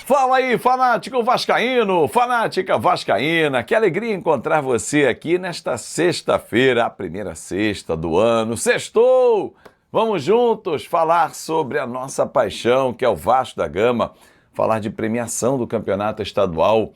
Fala aí, fanático vascaíno, fanática vascaína, que alegria encontrar você aqui nesta sexta-feira, a primeira sexta do ano. Sextou! Vamos juntos falar sobre a nossa paixão, que é o Vasco da Gama, falar de premiação do campeonato estadual.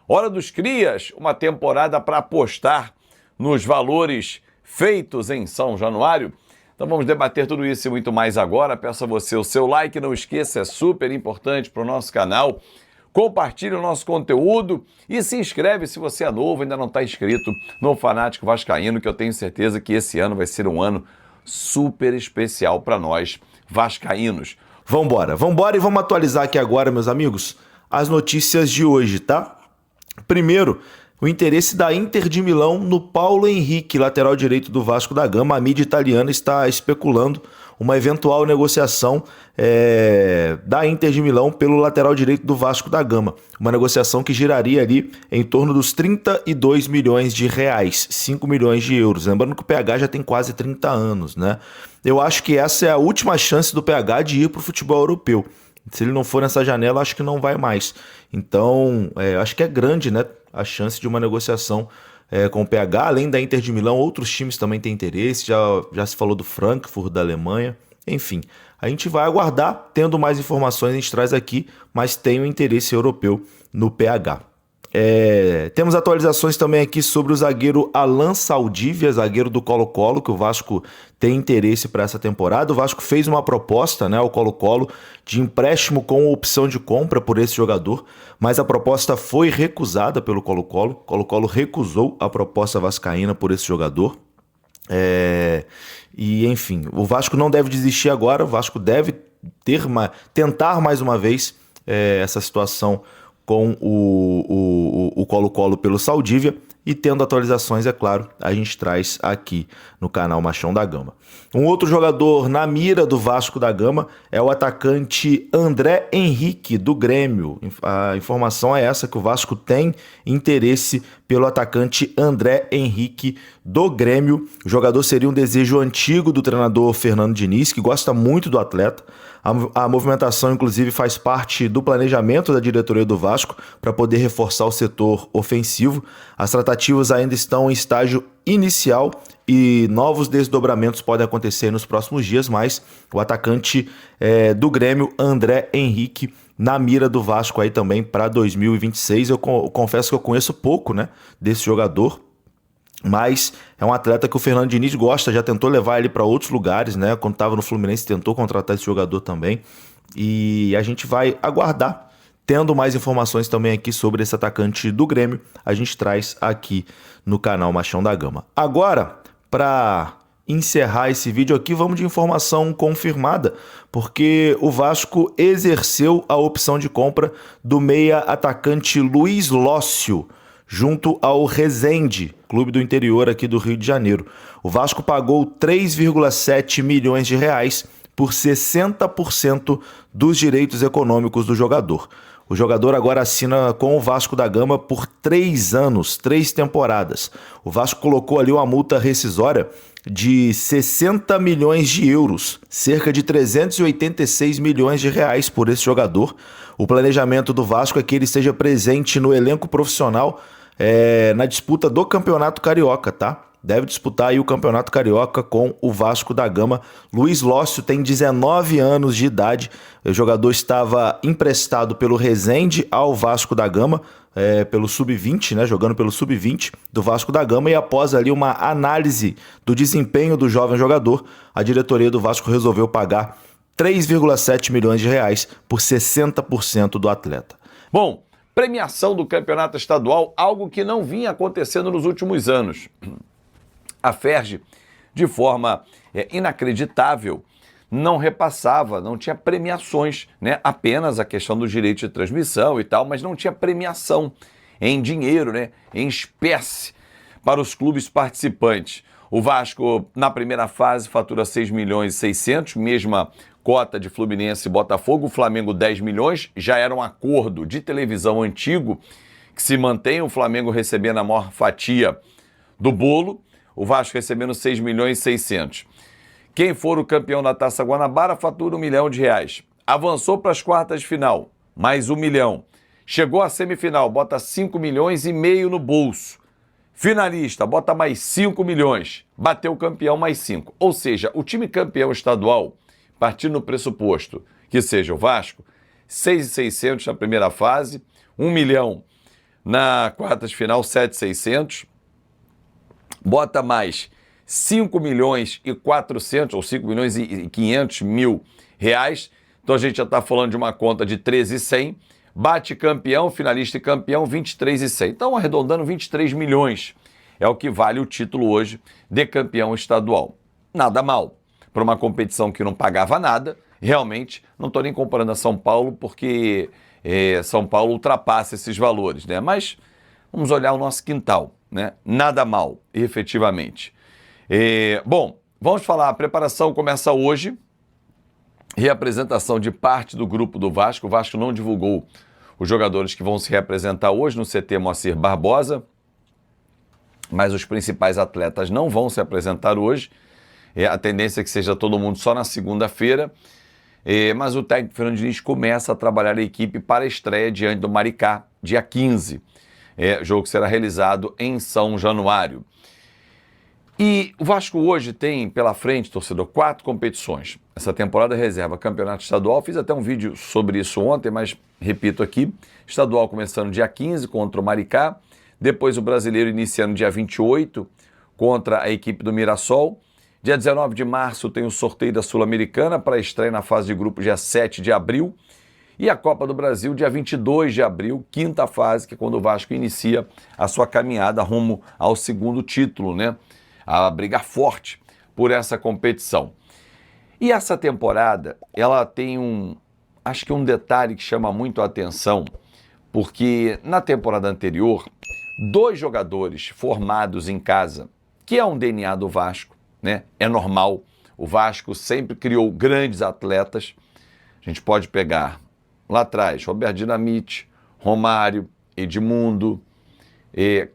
Hora dos Crias, uma temporada para apostar nos valores feitos em São Januário. Então vamos debater tudo isso e muito mais agora. Peço a você o seu like, não esqueça, é super importante para o nosso canal. Compartilhe o nosso conteúdo e se inscreve se você é novo, ainda não está inscrito no Fanático Vascaíno, que eu tenho certeza que esse ano vai ser um ano super especial para nós vascaínos. Vambora e vamos atualizar aqui agora, meus amigos, as notícias de hoje, tá? Primeiro, o interesse da Inter de Milão no Paulo Henrique, lateral direito do Vasco da Gama. A mídia italiana está especulando uma eventual negociação da Inter de Milão pelo lateral direito do Vasco da Gama. Uma negociação que giraria ali em torno dos 32 milhões de reais, 5 milhões de euros. Lembrando que o PH já tem quase 30 anos, né? Eu acho que essa é a última chance do PH de ir para o futebol europeu. Se ele não for nessa janela, acho que não vai mais. Então, acho que é grande, né, a chance de uma negociação com o PH. Além da Inter de Milão, outros times também têm interesse. Já se falou do Frankfurt, da Alemanha. Enfim, a gente vai aguardar. Tendo mais informações, a gente traz aqui. Mas tem um interesse europeu no PH. Temos atualizações também aqui sobre o zagueiro Alan Saldívia, zagueiro do Colo-Colo, que o Vasco tem interesse para essa temporada. O Vasco fez uma proposta, né, ao Colo-Colo de empréstimo com opção de compra por esse jogador, mas a proposta foi recusada pelo Colo-Colo. O Colo-Colo recusou a proposta vascaína por esse jogador. E enfim, o Vasco não deve desistir agora, o Vasco deve tentar mais uma vez essa situação com o Colo-Colo pelo Saldívia, e tendo atualizações, é claro, a gente traz aqui no canal Machão da Gama. Um outro jogador na mira do Vasco da Gama é o atacante André Henrique, do Grêmio. A informação é essa, que o Vasco tem interesse pelo atacante André Henrique do Grêmio. O jogador seria um desejo antigo do treinador Fernando Diniz, que gosta muito do atleta. A movimentação, inclusive, faz parte do planejamento da diretoria do Vasco para poder reforçar o setor ofensivo. As tratativas ainda estão em estágio inicial e novos desdobramentos podem acontecer nos próximos dias, mas o atacante do Grêmio, André Henrique, na mira do Vasco aí também para 2026. Eu confesso que eu conheço pouco, né, desse jogador, mas é um atleta que o Fernando Diniz gosta, já tentou levar ele para outros lugares, né? Quando estava no Fluminense tentou contratar esse jogador também, e a gente vai aguardar. Tendo mais informações também aqui sobre esse atacante do Grêmio, a gente traz aqui no canal Machão da Gama. Agora, para encerrar esse vídeo aqui, vamos de informação confirmada, porque o Vasco exerceu a opção de compra do meia atacante Luiz Lócio, junto ao Resende, clube do interior aqui do Rio de Janeiro. O Vasco pagou 3,7 milhões de reais por 60% dos direitos econômicos do jogador. O jogador agora assina com o Vasco da Gama por 3 anos, 3 temporadas. O Vasco colocou ali uma multa rescisória de 60 milhões de euros, cerca de 386 milhões de reais por esse jogador. O planejamento do Vasco é que ele esteja presente no elenco profissional na disputa do Campeonato Carioca, tá? Deve disputar aí o Campeonato Carioca com o Vasco da Gama. Luiz Lócio tem 19 anos de idade. O jogador estava emprestado pelo Resende ao Vasco da Gama, pelo Sub-20, né? Jogando pelo Sub-20 do Vasco da Gama. E após ali uma análise do desempenho do jovem jogador, a diretoria do Vasco resolveu pagar 3,7 milhões de reais por 60% do atleta. Bom, premiação do campeonato estadual, algo que não vinha acontecendo nos últimos anos. A Ferge, de forma inacreditável, não repassava, não tinha premiações, né? Apenas a questão do direito de transmissão e tal, mas não tinha premiação em dinheiro, né? Em espécie para os clubes participantes. O Vasco, na primeira fase, fatura 6 milhões e 600, mesma cota de Fluminense e Botafogo. O Flamengo 10 milhões, já era um acordo de televisão antigo que se mantém, o Flamengo recebendo a maior fatia do bolo, o Vasco recebendo 6 milhões e 600. Quem for o campeão da Taça Guanabara fatura 1 milhão de reais. Avançou para as quartas de final. mais 1 milhão. Chegou à semifinal, bota 5 milhões e meio no bolso. Finalista, bota mais 5 milhões. Bateu o campeão, mais 5. Ou seja, o time campeão estadual, partindo do pressuposto que seja o Vasco, 6.600 na primeira fase, 1 milhão na quartas de final, 7.600. Bota mais 5 milhões e 400 ou 5 milhões e 500 mil reais. Então a gente já está falando de uma conta de 13.100. Bate campeão, finalista e campeão, 23.100. Então, arredondando, 23 milhões é o que vale o título hoje de campeão estadual. Nada mal. Para uma competição que não pagava nada, realmente, não estou nem comparando a São Paulo, porque São Paulo ultrapassa esses valores, né? Mas vamos olhar o nosso quintal, né? Nada mal, efetivamente. Bom, vamos falar, a preparação começa hoje. Reapresentação de parte do grupo do Vasco. O Vasco não divulgou os jogadores que vão se reapresentar hoje no CT Moacir Barbosa, mas os principais atletas não vão se apresentar hoje. A tendência é que seja todo mundo só na segunda-feira, mas o técnico Fernando Diniz começa a trabalhar a equipe para a estreia diante do Maricá, dia 15. Jogo que será realizado em São Januário. E o Vasco hoje tem pela frente, torcedor, 4 competições. Essa temporada reserva campeonato estadual. Fiz até um vídeo sobre isso ontem, mas repito aqui. Estadual começando dia 15 contra o Maricá. Depois o brasileiro iniciando dia 28 contra a equipe do Mirassol. Dia 19 de março tem o sorteio da Sul-Americana para a estreia na fase de grupo dia 7 de abril. E a Copa do Brasil dia 22 de abril, quinta fase, que é quando o Vasco inicia a sua caminhada rumo ao segundo título, né? A brigar forte por essa competição. E essa temporada, ela tem acho que um detalhe que chama muito a atenção, porque na temporada anterior, 2 jogadores formados em casa, que é um DNA do Vasco, né? É normal, o Vasco sempre criou grandes atletas. A gente pode pegar lá atrás, Roberto Dinamite, Romário, Edmundo,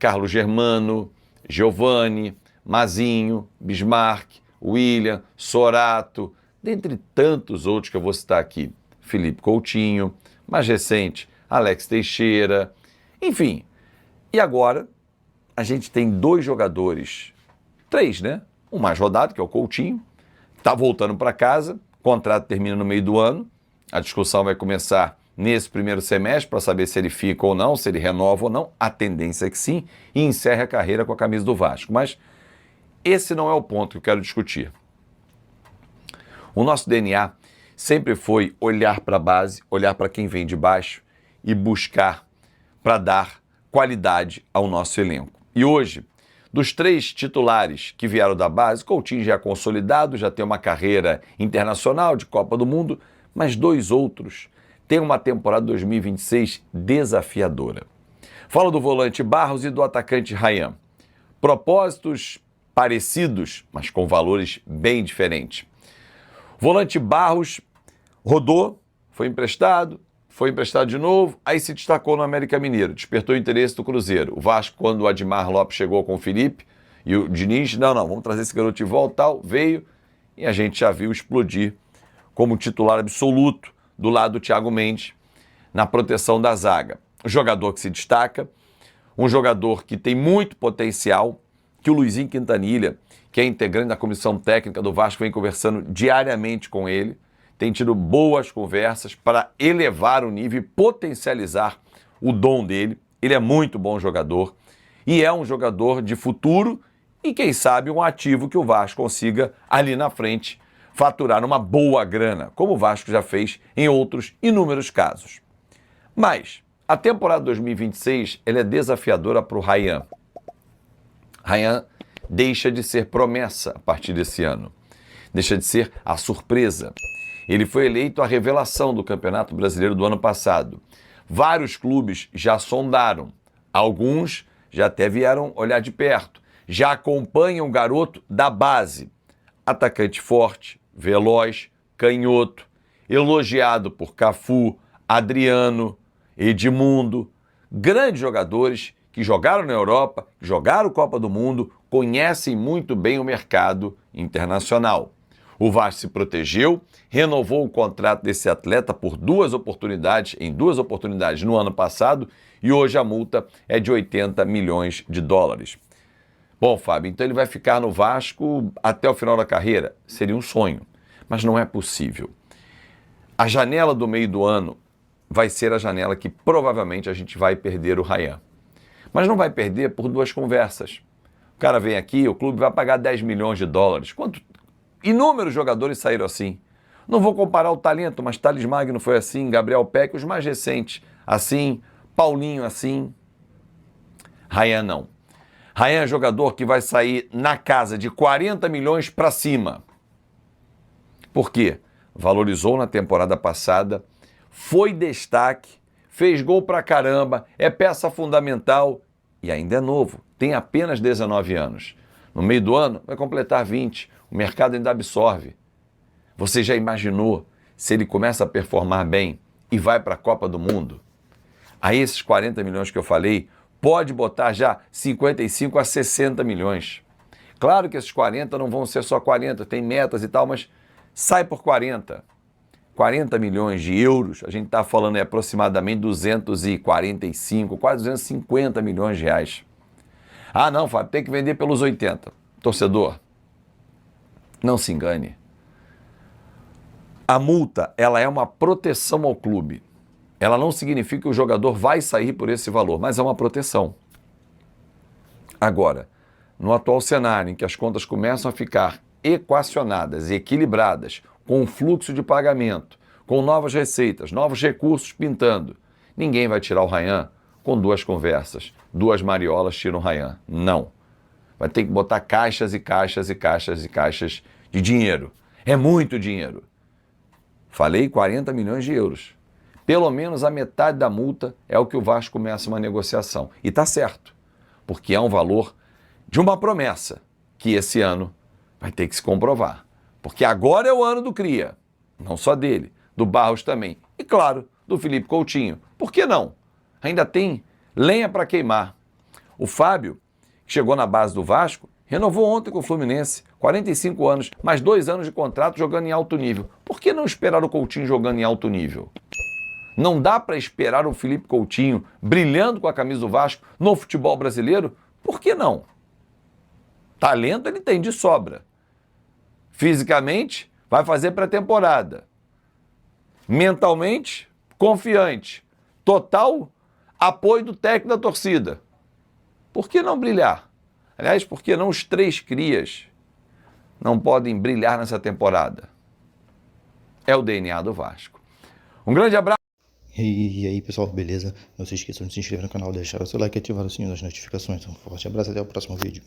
Carlos Germano, Giovani, Mazinho, Bismarck, William, Sorato, dentre tantos outros que eu vou citar aqui. Felipe Coutinho, mais recente, Alex Teixeira, enfim. E agora a gente tem 2 jogadores, 3, né? O mais rodado, que é o Coutinho, está voltando para casa, o contrato termina no meio do ano, a discussão vai começar nesse primeiro semestre para saber se ele fica ou não, se ele renova ou não. A tendência é que sim, e encerra a carreira com a camisa do Vasco. Mas esse não é o ponto que eu quero discutir. O nosso DNA sempre foi olhar para a base, olhar para quem vem de baixo e buscar para dar qualidade ao nosso elenco. E hoje, dos 3 titulares que vieram da base, Coutinho já é consolidado, já tem uma carreira internacional de Copa do Mundo, mas 2 outros têm uma temporada 2026 desafiadora. Falo do volante Barros e do atacante Ryan. Propósitos parecidos, mas com valores bem diferentes. Volante Barros rodou, foi emprestado de novo, aí se destacou no América Mineiro, despertou o interesse do Cruzeiro. O Vasco, quando o Admar Lopes chegou com o Felipe e o Diniz, não, vamos trazer esse garoto de volta, tal, veio e a gente já viu explodir como titular absoluto do lado do Thiago Mendes na proteção da zaga. Um jogador que se destaca, um jogador que tem muito potencial, que o Luizinho Quintanilha, que é integrante da comissão técnica do Vasco, vem conversando diariamente com ele, tem tido boas conversas para elevar o nível e potencializar o dom dele. Ele é muito bom jogador e é um jogador de futuro e, quem sabe, um ativo que o Vasco consiga, ali na frente, faturar uma boa grana, como o Vasco já fez em outros inúmeros casos. Mas a temporada 2026 ela é desafiadora para o Ryan. Ryan deixa de ser promessa a partir desse ano. Deixa de ser a surpresa. Ele foi eleito a revelação do Campeonato Brasileiro do ano passado. Vários clubes já sondaram. Alguns já até vieram olhar de perto. Já acompanham o garoto da base. Atacante forte, veloz, canhoto, elogiado por Cafu, Adriano, Edmundo. Grandes jogadores que jogaram na Europa, jogaram Copa do Mundo, conhecem muito bem o mercado internacional. O Vasco se protegeu, renovou o contrato desse atleta por em duas oportunidades no ano passado, e hoje a multa é de 80 milhões de dólares. Bom, Fábio, então ele vai ficar no Vasco até o final da carreira? Seria um sonho, mas não é possível. A janela do meio do ano vai ser a janela que provavelmente a gente vai perder o Rayan. Mas não vai perder por duas conversas. O cara vem aqui, o clube vai pagar 10 milhões de dólares. Inúmeros jogadores saíram assim. Não vou comparar o talento, mas Thales Magno foi assim, Gabriel Peck, os mais recentes assim, Paulinho assim. Rayan não. Rayan é jogador que vai sair na casa de 40 milhões para cima. Por quê? Valorizou na temporada passada, foi destaque, fez gol pra caramba, é peça fundamental e ainda é novo, tem apenas 19 anos. No meio do ano vai completar 20, o mercado ainda absorve. Você já imaginou se ele começa a performar bem e vai para a Copa do Mundo? A esses 40 milhões que eu falei, pode botar já 55 a 60 milhões. Claro que esses 40 não vão ser só 40, tem metas e tal, mas sai por 40. 40 milhões de euros, a gente está falando é aproximadamente 245, quase 250 milhões de reais. Ah não, Fábio, tem que vender pelos 80. Torcedor, não se engane. A multa, ela é uma proteção ao clube. Ela não significa que o jogador vai sair por esse valor, mas é uma proteção. Agora, no atual cenário em que as contas começam a ficar equacionadas e equilibradas, com um fluxo de pagamento, com novas receitas, novos recursos pintando, ninguém vai tirar o Rayan com duas conversas. Duas mariolas tiram o Rayan. Não. Vai ter que botar caixas e caixas e caixas e caixas de dinheiro. É muito dinheiro. Falei 40 milhões de euros. Pelo menos a metade da multa é o que o Vasco começa uma negociação. E está certo, porque é um valor de uma promessa que esse ano vai ter que se comprovar. Porque agora é o ano do Cria, não só dele, do Barros também. E claro, do Felipe Coutinho. Por que não? Ainda tem lenha para queimar. O Fábio, que chegou na base do Vasco, renovou ontem com o Fluminense, 45 anos, mais 2 anos de contrato jogando em alto nível. Por que não esperar o Coutinho jogando em alto nível? Não dá para esperar o Felipe Coutinho brilhando com a camisa do Vasco no futebol brasileiro? Por que não? Talento ele tem de sobra. Fisicamente, vai fazer pré-temporada. Mentalmente, confiante. Total apoio do técnico da torcida. Por que não brilhar? Aliás, por que não os 3 crias não podem brilhar nessa temporada? É o DNA do Vasco. Um grande abraço. E aí pessoal, beleza? Não se esqueçam de se inscrever no canal, deixar o seu like e ativar o sininho das notificações. Um forte abraço, até o próximo vídeo.